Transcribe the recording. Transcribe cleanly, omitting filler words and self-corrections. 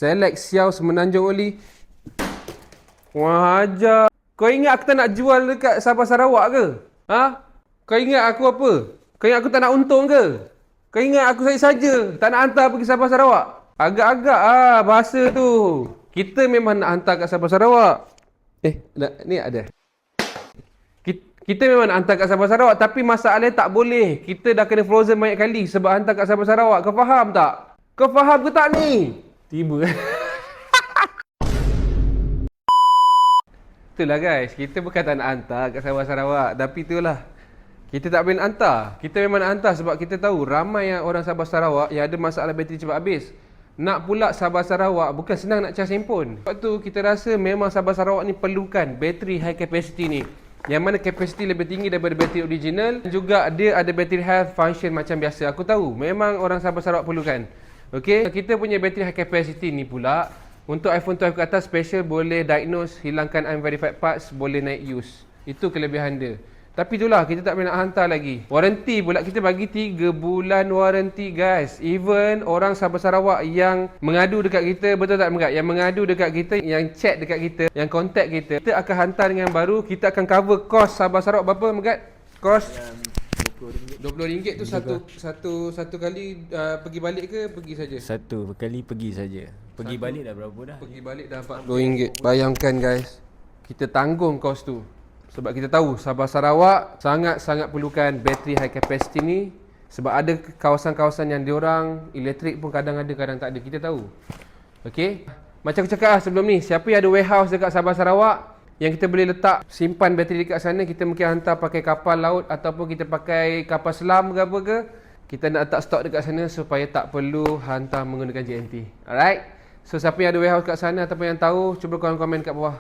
Select Siau Semenanjung Oli. Wah ajar. Kau ingat aku tak nak jual dekat Sabah Sarawak ke? Ha? Kau ingat aku apa? Kau ingat aku tak nak untung ke? Kau ingat aku saja tak nak hantar pergi Sabah Sarawak? Agak-agak bahasa tu. Kita memang nak hantar kat Sabah Sarawak. Ni ada. Kita memang nak hantar kat Sabah Sarawak, tapi masalahnya tak boleh. Kita dah kena frozen banyak kali sebab hantar kat Sabah Sarawak. Kau faham tak? Kau faham ke tak ni? Tiba. Itulah guys, kita bukan tak nak hantar kat Sabah Sarawak, tapi itulah. Kita tak boleh nak hantar. Kita memang nak hantar sebab kita tahu ramai yang orang Sabah Sarawak yang ada masalah bateri cepat habis. Nak pula Sabah Sarawak bukan senang nak charge handphone. Sebab tu kita rasa memang Sabah Sarawak ni perlukan bateri high capacity ni. Yang mana capacity lebih tinggi daripada bateri original. Juga dia ada battery health function macam biasa. Aku tahu memang orang Sabah Sarawak perlukan. Okey, kita punya bateri high capacity ni pula untuk iPhone 12 ke atas special boleh diagnose, hilangkan unverified parts, boleh naik use. Itu kelebihan dia. Tapi itulah, kita tak boleh nak hantar lagi. Warranty pula kita bagi 3 bulan warranty guys. Even orang Sabah Sarawak yang mengadu dekat kita, betul tak Megat? Yang mengadu dekat kita, yang chat dekat kita, yang contact kita, kita akan hantar dengan baru. Kita akan cover cost Sabah Sarawak berapa Megat? Cost RM20 tu satu kali pergi balik ke pergi saja? Satu kali pergi saja. Pergi balik dah berapa dah? Pergi balik dah RM40. Bayangkan guys, kita tanggung kos tu. Sebab kita tahu Sabah Sarawak sangat-sangat perlukan bateri high capacity ni. Sebab ada kawasan-kawasan yang diorang elektrik pun kadang ada, kadang tak ada. Kita tahu. Okey. Macam aku cakap sebelum ni, siapa yang ada warehouse dekat Sabah Sarawak yang kita boleh letak simpan bateri dekat sana, kita mungkin hantar pakai kapal laut ataupun kita pakai kapal selam ke apa ke, kita nak letak stok dekat sana supaya tak perlu hantar menggunakan JNT. Alright. So siapa yang ada warehouse kat sana ataupun yang tahu, cuba korang komen kat bawah.